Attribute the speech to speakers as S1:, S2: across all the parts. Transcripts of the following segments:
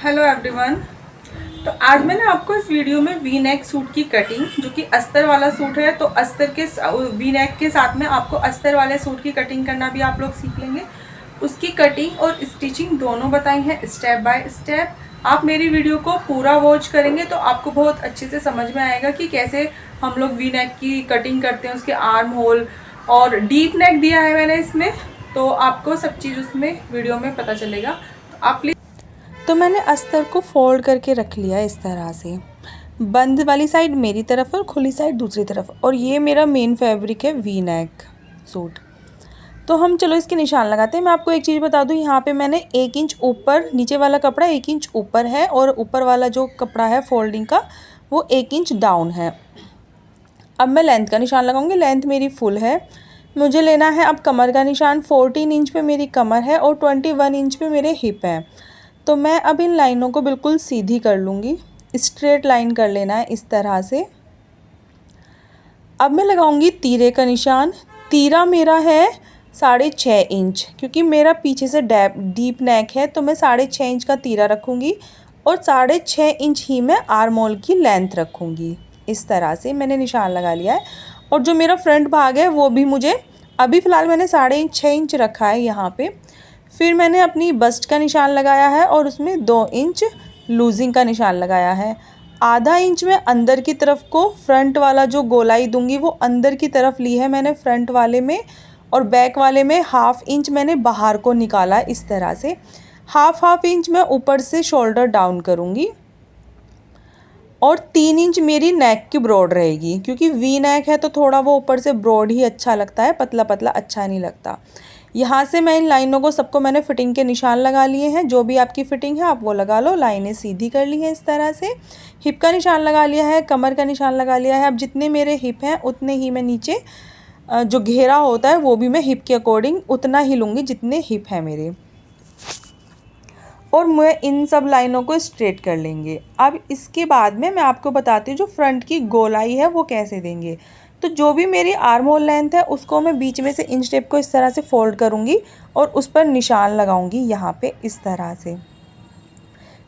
S1: Hello everyone. तो आज मैंने आपको इस वीडियो में वी नेक सूट की कटिंग, जो कि अस्तर वाला सूट है, तो अस्तर के वी नेक के साथ में आपको अस्तर वाले सूट की कटिंग करना भी आप लोग सीख लेंगे। उसकी कटिंग और स्टिचिंग दोनों बताई हैं स्टेप बाय स्टेप। आप मेरी वीडियो को पूरा वॉच करेंगे तो आपको बहुत अच्छे से समझ में आएगा कि कैसे हम लोग वी नेक की कटिंग करते हैं, उसके आर्म होल और डीप नेक दिया है मैंने इसमें, तो आपको सब चीज़ उसमें वीडियो में पता चलेगा। तो आप प्लीज़। तो मैंने अस्तर को फोल्ड करके रख लिया इस तरह से, बंद वाली साइड मेरी तरफ और खुली साइड दूसरी तरफ, और ये मेरा मेन फैब्रिक है वी नेक सूट। तो हम चलो इसके निशान लगाते हैं। मैं आपको एक चीज़ बता दूं, यहाँ पे मैंने 1 इंच ऊपर, नीचे वाला कपड़ा 1 इंच ऊपर है और ऊपर वाला जो कपड़ा है फोल्डिंग का वो 1 इंच डाउन है। अब मैं लेंथ का निशान लगाऊंगी। लेंथ मेरी फुल है। मुझे लेना है अब कमर का निशान। 14 इंच पे मेरी कमर है और 21 इंच पे मेरे हिप है। तो मैं अब इन लाइनों को बिल्कुल सीधी कर लूँगी, स्ट्रेट लाइन कर लेना है इस तरह से। अब मैं लगाऊंगी तीरे का निशान। तीरा मेरा है 6.5 इंच, क्योंकि मेरा पीछे से डीप नेक है तो मैं 6.5 इंच का तीरा रखूँगी और 6.5 इंच ही मैं आर्म होल की लेंथ रखूँगी। इस तरह से मैंने निशान लगा लिया है। और जो मेरा फ्रंट भाग है वो भी मुझे अभी फ़िलहाल मैंने 6.5 इंच रखा है यहाँ पे। फिर मैंने अपनी बस्ट का निशान लगाया है और उसमें 2 इंच लूजिंग का निशान लगाया है। आधा इंच में अंदर की तरफ को, फ्रंट वाला जो गोलाई दूंगी वो अंदर की तरफ ली है मैंने फ्रंट वाले में, और बैक वाले में 1/2 इंच मैंने बाहर को निकाला इस तरह से। 1/2 इंच मैं ऊपर से शोल्डर डाउन करूँगी और 3 इंच मेरी नेक की ब्रॉड रहेगी, क्योंकि वी नेक है तो थोड़ा वो ऊपर से ब्रॉड ही अच्छा लगता है, पतला पतला अच्छा नहीं लगता। यहाँ से मैं इन लाइनों को सबको मैंने फिटिंग के निशान लगा लिए हैं। जो भी आपकी फिटिंग है आप वो लगा लो। लाइनें सीधी कर ली हैं इस तरह से। हिप का निशान लगा लिया है, कमर का निशान लगा लिया है। अब जितने मेरे हिप हैं उतने ही मैं नीचे जो घेरा होता है वो भी मैं हिप के अकॉर्डिंग उतना ही लूँगी जितने हिप हैं मेरे, और मैं इन सब लाइनों को स्ट्रेट कर लेंगे। अब इसके बाद में मैं आपको बताती हूँ जो फ्रंट की गोलाई है वो कैसे देंगे। तो जो भी मेरी आर्म होल लेंथ है उसको मैं बीच में से इंच टेप को इस तरह से फोल्ड करूँगी और उस पर निशान लगाऊंगी यहाँ पे इस तरह से।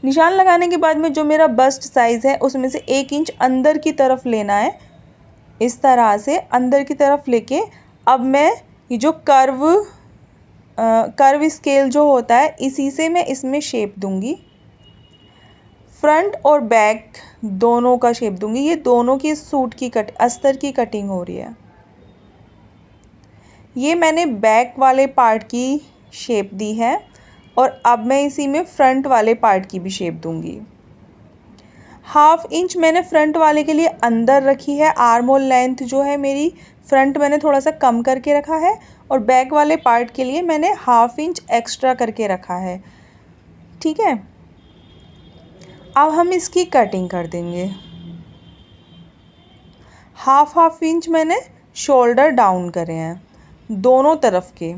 S1: निशान लगाने के बाद में जो मेरा बस्ट साइज़ है उसमें से 1 इंच अंदर की तरफ लेना है इस तरह से। अंदर की तरफ लेके अब मैं ये जो कर्व स्केल जो होता है इसी से मैं इसमें शेप दूंगी। फ्रंट और बैक दोनों का शेप दूंगी। ये दोनों की सूट की अस्तर की कटिंग हो रही है। ये मैंने बैक वाले पार्ट की शेप दी है और अब मैं इसी में फ्रंट वाले पार्ट की भी शेप दूंगी। 1/2 इंच मैंने फ्रंट वाले के लिए अंदर रखी है। आर्म होल लेंथ जो है मेरी फ्रंट मैंने थोड़ा सा कम करके रखा है और बैक वाले पार्ट के लिए मैंने 1/2 इंच एक्स्ट्रा करके रखा है। ठीक है, अब हम इसकी कटिंग कर देंगे। 1/2 इंच मैंने शोल्डर डाउन करे हैं दोनों तरफ के।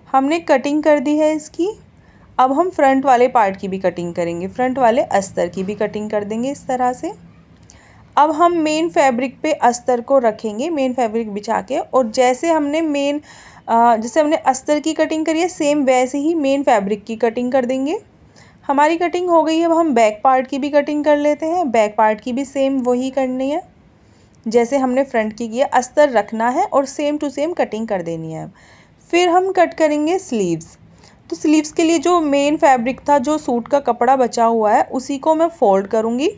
S1: हमने कटिंग कर दी है इसकी। अब हम फ्रंट वाले पार्ट की भी कटिंग करेंगे, फ्रंट वाले अस्तर की भी कटिंग कर देंगे इस तरह से। अब हम मेन फैब्रिक पे अस्तर को रखेंगे, मेन फैब्रिक बिछा के, और जैसे हमने अस्तर की कटिंग करी है सेम वैसे ही मेन फैब्रिक की कटिंग कर देंगे। हमारी कटिंग हो गई है। अब हम बैक पार्ट की भी कटिंग कर लेते हैं। बैक पार्ट की भी सेम वही करनी है जैसे हमने फ्रंट की है। अस्तर रखना है और सेम टू सेम कटिंग कर देनी है। फिर हम कट करेंगे स्लीव्स। तो स्लीव्स के लिए जो मेन फैब्रिक था, जो सूट का कपड़ा बचा हुआ है, उसी को मैं फोल्ड करूँगी।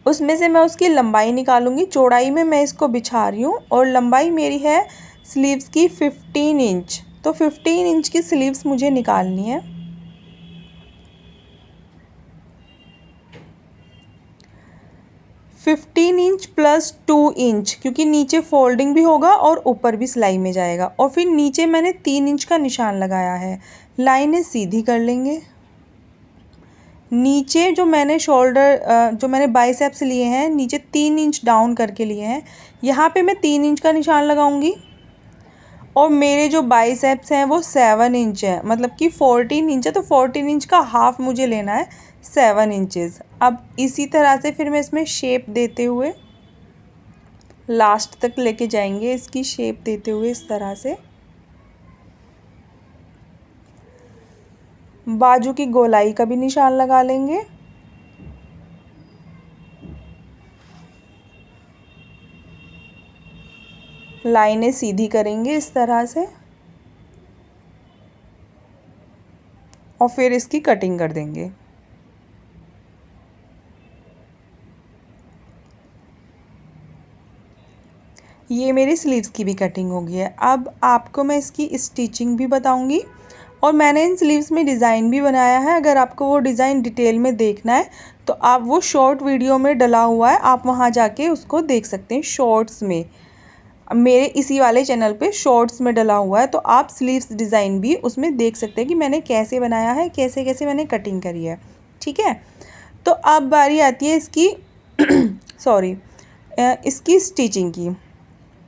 S1: उसमें से मैं उसकी लंबाई निकालूंगी। चौड़ाई में मैं इसको बिछा रही हूँ और लंबाई मेरी है स्लीव्स की 15 इंच। तो 15 इंच की स्लीव्स मुझे निकालनी है। 15 इंच प्लस 2 इंच, क्योंकि नीचे फोल्डिंग भी होगा और ऊपर भी सिलाई में जाएगा। और फिर नीचे मैंने 3 इंच का निशान लगाया है। लाइनें सीधी कर लेंगे। नीचे जो मैंने बाइसेप्स लिए हैं नीचे 3 इंच डाउन करके लिए हैं, यहाँ पे मैं 3 इंच का निशान लगाऊंगी। और मेरे जो बाइसेप्स हैं वो 7 इंच है, मतलब कि 14 इंच है, तो 14 इंच का हाफ मुझे लेना है 7 इंचेस। अब इसी तरह से फिर मैं इसमें शेप देते हुए लास्ट तक लेके जाएंगे, इसकी शेप देते हुए इस तरह से। बाजू की गोलाई का भी निशान लगा लेंगे। लाइनें सीधी करेंगे इस तरह से और फिर इसकी कटिंग कर देंगे। ये मेरी स्लीव्स की भी कटिंग हो गई है। अब आपको मैं इसकी स्टिचिंग भी बताऊंगी और मैंने इन स्लीव्स में डिज़ाइन भी बनाया है। अगर आपको वो डिज़ाइन डिटेल में देखना है तो आप वो शॉर्ट वीडियो में डला हुआ है, आप वहाँ जाके उसको देख सकते हैं शॉर्ट्स में। मेरे इसी वाले चैनल पे शॉर्ट्स में डला हुआ है, तो आप स्लीव्स डिज़ाइन भी उसमें देख सकते हैं कि मैंने कैसे बनाया है, कैसे कैसे मैंने कटिंग करी है। ठीक है, तो अब बारी आती है इसकी सॉरी इसकी स्टिचिंग की।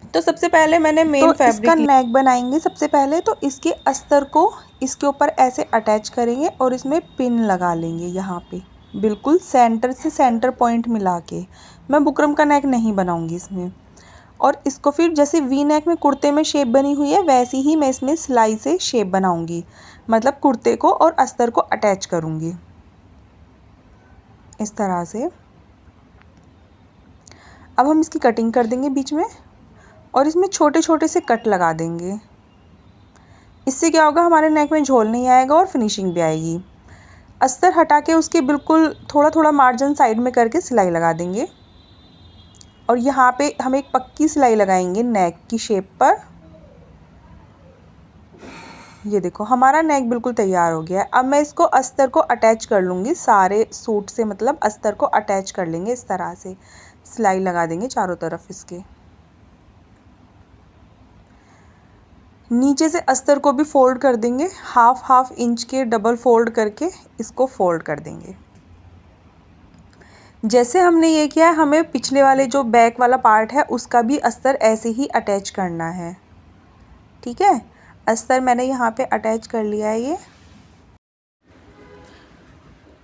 S1: तो सबसे पहले मैंने मेन फैब्रिक, इसका नेक बनाएंगे सबसे पहले। तो इसके अस्तर को इसके ऊपर ऐसे अटैच करेंगे और इसमें पिन लगा लेंगे यहाँ पे, बिल्कुल सेंटर से सेंटर पॉइंट मिला के। मैं बुकरम का नेक नहीं बनाऊंगी इसमें। और इसको फिर जैसे वी नेक में कुर्ते में शेप बनी हुई है वैसी ही मैं इसमें सिलाई से शेप बनाऊंगी, मतलब कुर्ते को और अस्तर को अटैच करूँगी इस तरह से। अब हम इसकी कटिंग कर देंगे बीच में और इसमें छोटे छोटे से कट लगा देंगे। इससे क्या होगा, हमारे नेक में झोल नहीं आएगा और फिनिशिंग भी आएगी। अस्तर हटा के उसके बिल्कुल थोड़ा थोड़ा मार्जिन साइड में करके सिलाई लगा देंगे और यहाँ पे हम एक पक्की सिलाई लगाएंगे नेक की शेप पर। ये देखो हमारा नेक बिल्कुल तैयार हो गया है। अब मैं इसको अस्तर को अटैच कर लूँगी सारे सूट से, मतलब अस्तर को अटैच कर लेंगे इस तरह से, सिलाई लगा देंगे चारों तरफ इसके। नीचे से अस्तर को भी फोल्ड कर देंगे, हाफ इंच के डबल फोल्ड करके इसको फोल्ड कर देंगे। जैसे हमने ये किया है, हमें पिछले वाले जो बैक वाला पार्ट है उसका भी अस्तर ऐसे ही अटैच करना है। ठीक है, अस्तर मैंने यहाँ पे अटैच कर लिया है। ये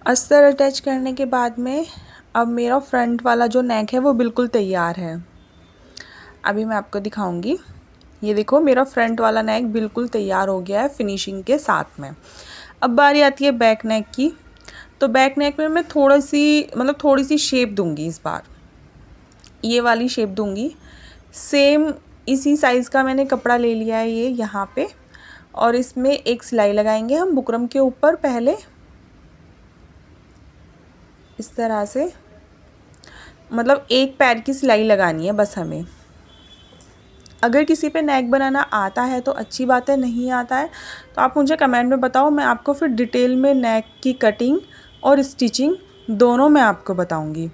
S1: अस्तर अटैच करने के बाद में अब मेरा फ्रंट वाला जो नेक है वो बिल्कुल तैयार है। अभी मैं आपको दिखाऊंगी। ये देखो मेरा फ्रंट वाला नेक बिल्कुल तैयार हो गया है फिनिशिंग के साथ में। अब बारी आती है बैक नेक की। तो बैक नेक में मैं थोड़ी सी शेप दूंगी इस बार, ये वाली शेप दूंगी। सेम इसी साइज़ का मैंने कपड़ा ले लिया है ये यहाँ पे, और इसमें एक सिलाई लगाएंगे हम बुकरम के ऊपर पहले इस तरह से, मतलब एक पैर की सिलाई लगानी है बस हमें। अगर किसी पे नेक बनाना आता है तो अच्छी बात है, नहीं आता है तो आप मुझे कमेंट में बताओ, मैं आपको फिर डिटेल में नेक की कटिंग और स्टिचिंग दोनों मैं आपको बताऊंगी।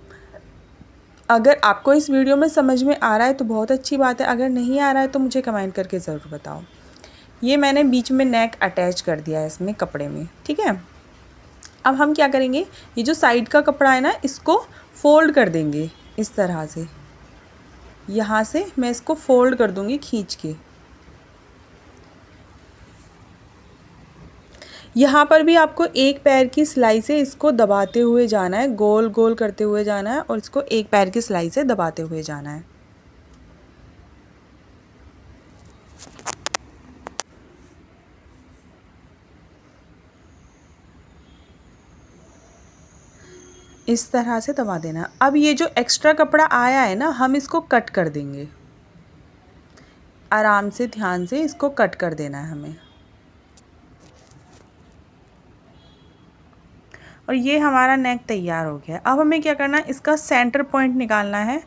S1: अगर आपको इस वीडियो में समझ में आ रहा है तो बहुत अच्छी बात है, अगर नहीं आ रहा है तो मुझे कमेंट करके ज़रूर बताओ। ये मैंने बीच में नेक अटैच कर दिया है इसमें कपड़े में। ठीक है, अब हम क्या करेंगे, ये जो साइड का कपड़ा है ना इसको फोल्ड कर देंगे इस तरह से। यहाँ से मैं इसको फोल्ड कर दूंगी खींच के। यहाँ पर भी आपको एक पैर की सिलाई से इसको दबाते हुए जाना है, गोल गोल करते हुए जाना है और इसको एक पैर की सिलाई से दबाते हुए जाना है। इस तरह से दबा देना। अब ये जो एक्स्ट्रा कपड़ा आया है ना, हम इसको कट कर देंगे। आराम से ध्यान से इसको कट कर देना है हमें। और ये हमारा नेक तैयार हो गया। अब हमें क्या करना है, इसका सेंटर पॉइंट निकालना है।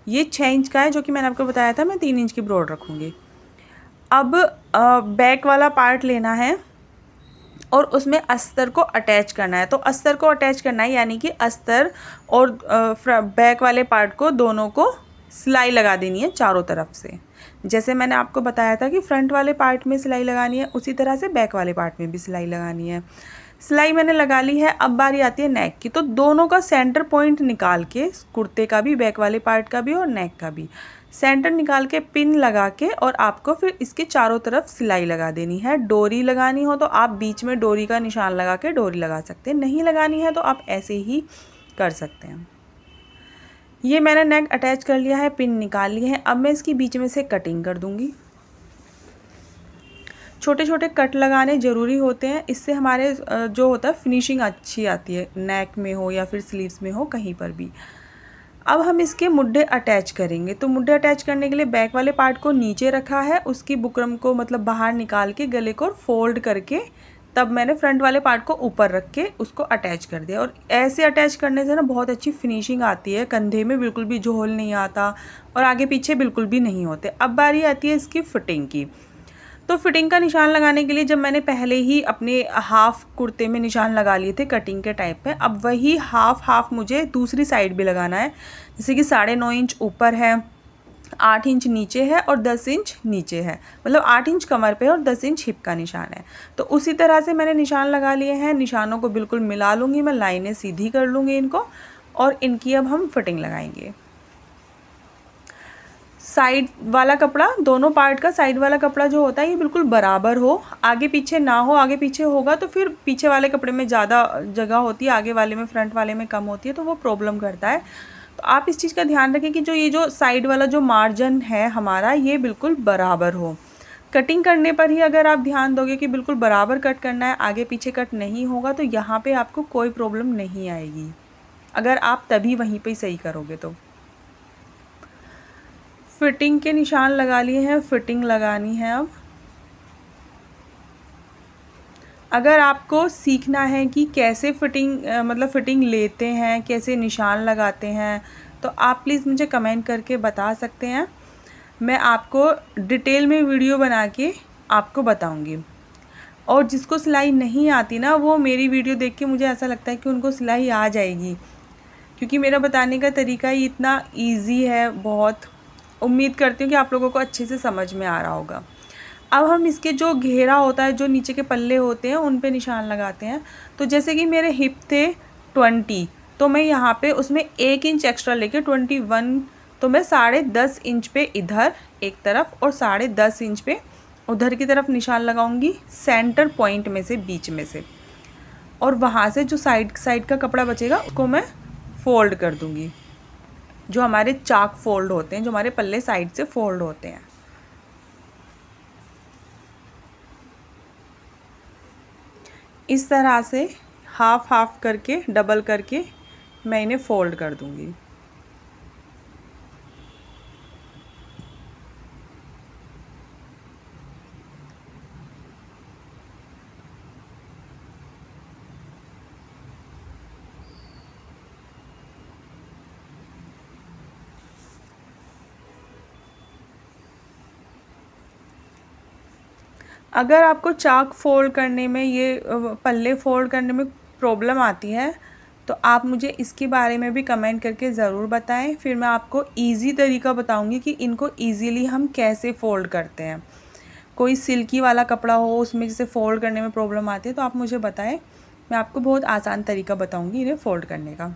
S1: ये 6 इंच का है जो कि मैंने आपको बताया था मैं 3 इंच की ब्रॉड रखूँगी। अब बैक वाला पार्ट लेना है और उसमें अस्तर को अटैच करना है। तो अस्तर को अटैच करना है यानी कि अस्तर और बैक वाले पार्ट को दोनों को सिलाई लगा देनी है चारों तरफ से। जैसे मैंने आपको बताया था कि फ्रंट वाले पार्ट में सिलाई लगानी है, उसी तरह से बैक वाले पार्ट में भी सिलाई लगानी है। सिलाई मैंने लगा ली है। अब बारी आती है नेक की। तो दोनों का सेंटर पॉइंट निकाल के, कुर्ते का भी, बैक वाले पार्ट का भी और नेक का भी सेंटर निकाल के पिन लगा के, और आपको फिर इसके चारों तरफ सिलाई लगा देनी है। डोरी लगानी हो तो आप बीच में डोरी का निशान लगा के डोरी लगा सकते हैं, नहीं लगानी है तो आप ऐसे ही कर सकते हैं। ये मैंने नेक अटैच कर लिया है, पिन निकाल लिए हैं। अब मैं इसकी बीच में से कटिंग कर दूंगी। छोटे छोटे कट लगाने ज़रूरी होते हैं, इससे हमारे जो होता है फिनिशिंग अच्छी आती है, नेक में हो या फिर स्लीव्स में हो, कहीं पर भी। अब हम इसके मुड्ढे अटैच करेंगे। तो मुड्ढे अटैच करने के लिए बैक वाले पार्ट को नीचे रखा है, उसकी बुकरम को मतलब बाहर निकाल के गले को फोल्ड करके तब मैंने फ्रंट वाले पार्ट को ऊपर रख के उसको अटैच कर दिया। और ऐसे अटैच करने से ना बहुत अच्छी फिनिशिंग आती है, कंधे में बिल्कुल भी झोल नहीं आता और आगे पीछे बिल्कुल भी नहीं होते। अब बारी आती है इसकी फिटिंग की। तो फिटिंग का निशान लगाने के लिए जब मैंने पहले ही अपने हाफ़ कुर्ते में निशान लगा लिए थे कटिंग के टाइप पे, अब वही हाफ़ मुझे दूसरी साइड भी लगाना है। जैसे कि 9.5 इंच ऊपर है, 8 इंच नीचे है और 10 इंच नीचे है, मतलब 8 इंच कमर पे और 10 इंच हिप का निशान है। तो उसी तरह से मैंने निशान लगा लिए हैं। निशानों को बिल्कुल मिला लूँगी मैं, लाइनें सीधी कर लूँगी इनको और इनकी अब हम फिटिंग लगाएंगे। साइड वाला कपड़ा, दोनों पार्ट का साइड वाला कपड़ा जो होता है ये बिल्कुल बराबर हो, आगे पीछे ना हो। आगे पीछे होगा तो फिर पीछे वाले कपड़े में ज़्यादा जगह होती है, आगे वाले में, फ्रंट वाले में कम होती है, तो वो प्रॉब्लम करता है। तो आप इस चीज़ का ध्यान रखें कि जो ये जो साइड वाला जो मार्जिन है हमारा, ये बिल्कुल बराबर हो। कटिंग करने पर ही अगर आप ध्यान दोगे कि बिल्कुल बराबर कट करना है, आगे पीछे कट नहीं होगा, तो यहाँ पे आपको कोई प्रॉब्लम नहीं आएगी, अगर आप तभी वहीं पे सही करोगे तो। फिटिंग के निशान लगा लिए हैं, फिटिंग लगानी है अब। अगर आपको सीखना है कि कैसे फिटिंग मतलब फ़िटिंग लेते हैं, कैसे निशान लगाते हैं, तो आप प्लीज़ मुझे कमेंट करके बता सकते हैं। मैं आपको डिटेल में वीडियो बना के आपको बताऊंगी। और जिसको सिलाई नहीं आती ना, वो मेरी वीडियो देख के मुझे ऐसा लगता है कि उनको सिलाई आ जाएगी, क्योंकि मेरा बताने का तरीका ही इतना ईजी है बहुत। उम्मीद करती हूँ कि आप लोगों को अच्छे से समझ में आ रहा होगा। अब हम इसके जो घेरा होता है, जो नीचे के पल्ले होते हैं, उन पे निशान लगाते हैं। तो जैसे कि मेरे हिप थे 20, तो मैं यहाँ पे उसमें 1 इंच एक्स्ट्रा लेके 21, तो मैं 10.5 इंच पे इधर एक तरफ और 10.5 इंच पे उधर की तरफ निशान लगाऊंगी, सेंटर पॉइंट में से, बीच में से। और वहाँ से जो साइड का कपड़ा बचेगा उसको मैं फ़ोल्ड कर दूँगी, जो हमारे चाक फोल्ड होते हैं, जो हमारे पल्ले साइड से फोल्ड होते हैं। इस तरह से हाफ करके, डबल करके मैं इन्हें फोल्ड कर दूँगी। अगर आपको चाक फोल्ड करने में, ये पल्ले फोल्ड करने में प्रॉब्लम आती है, तो आप मुझे इसके बारे में भी कमेंट करके ज़रूर बताएं। फिर मैं आपको इजी तरीका बताऊंगी कि इनको इजीली हम कैसे फ़ोल्ड करते हैं। कोई सिल्की वाला कपड़ा हो, उसमें जैसे फ़ोल्ड करने में प्रॉब्लम आती है, तो आप मुझे बताएं, मैं आपको बहुत आसान तरीका बताऊँगी इन्हें फ़ोल्ड करने का।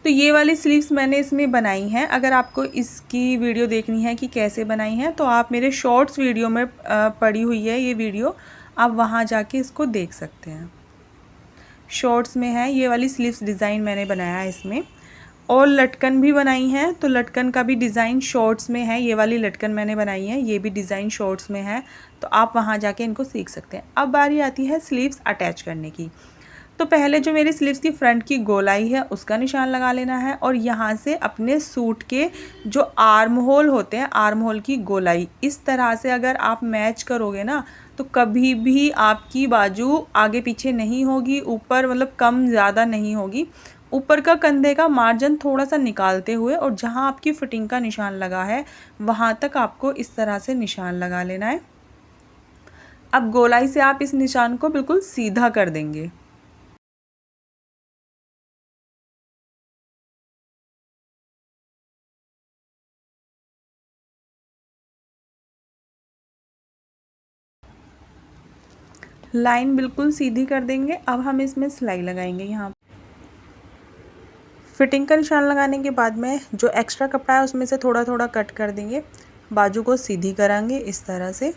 S1: तो ये वाली स्लीव्स मैंने इसमें बनाई हैं। अगर आपको इसकी वीडियो देखनी है कि कैसे बनाई हैं, तो आप मेरे शॉर्ट्स वीडियो में पड़ी हुई है ये वीडियो, आप वहाँ जाके इसको देख सकते हैं। शॉर्ट्स में है ये वाली स्लीव्स डिज़ाइन मैंने बनाया है इसमें। और लटकन भी बनाई हैं, तो लटकन का भी डिज़ाइन शॉर्ट्स में है। ये वाली लटकन मैंने बनाई है, ये भी डिज़ाइन शॉर्ट्स में है, तो आप वहाँ जाके इनको सीख सकते हैं। अब बारी आती है स्लीव्स अटैच करने की। तो पहले जो मेरी स्लीव्स की फ्रंट की गोलाई है उसका निशान लगा लेना है, और यहाँ से अपने सूट के जो आर्म होल होते हैं, आर्म होल की गोलाई इस तरह से अगर आप मैच करोगे ना, तो कभी भी आपकी बाजू आगे पीछे नहीं होगी, ऊपर मतलब कम ज़्यादा नहीं होगी। ऊपर का कंधे का मार्जिन थोड़ा सा निकालते हुए, और जहाँ आपकी फिटिंग का निशान लगा है वहाँ तक आपको इस तरह से निशान लगा लेना है। अब गोलाई से आप इस निशान को बिल्कुल सीधा कर देंगे। लाइन बिल्कुल सीधी कर देंगे। अब हम इसमें सिलाई लगाएंगे। यहाँ फिटिंग का निशान लगाने के बाद में जो एक्स्ट्रा कपड़ा है उसमें से थोड़ा थोड़ा कट कर देंगे, बाजू को सीधी कराएंगे इस तरह से।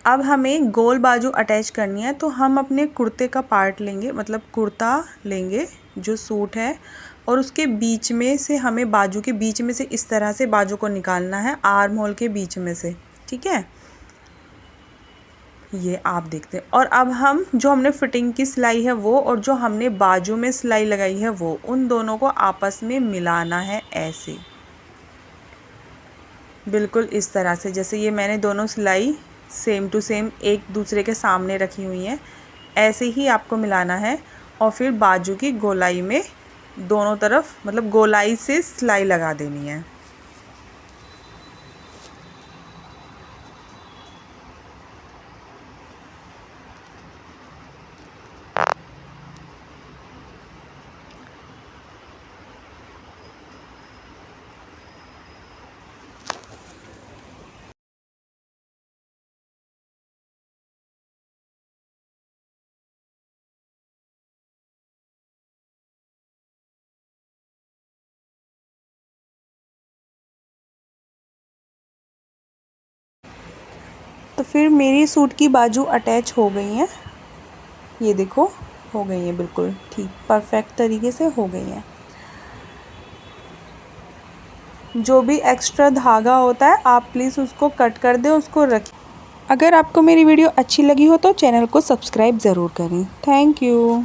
S1: अब हमें गोल बाजू अटैच करनी है, तो हम अपने कुर्ते का पार्ट लेंगे, मतलब कुर्ता लेंगे जो सूट है, और उसके बीच में से हमें, बाजू के बीच में से इस तरह से बाजू को निकालना है, आर्म होल के बीच में से। ठीक है, ये आप देखते हैं। और अब हम जो हमने फिटिंग की सिलाई है वो और जो हमने बाजू में सिलाई लगाई है वो, उन दोनों को आपस में मिलाना है ऐसे, बिल्कुल इस तरह से। जैसे ये मैंने दोनों सिलाई सेम टू सेम एक दूसरे के सामने रखी हुई हैं, ऐसे ही आपको मिलाना है। और फिर बाजू की गोलाई में दोनों तरफ मतलब गोलाई से सिलाई लगा देनी है। तो फिर मेरी सूट की बाजू अटैच हो गई हैं, ये देखो हो गई हैं, बिल्कुल ठीक परफेक्ट तरीके से हो गई हैं। जो भी एक्स्ट्रा धागा होता है आप प्लीज़ उसको कट कर दें, उसको रखिए। अगर आपको मेरी वीडियो अच्छी लगी हो तो चैनल को सब्सक्राइब ज़रूर करें। Thank you.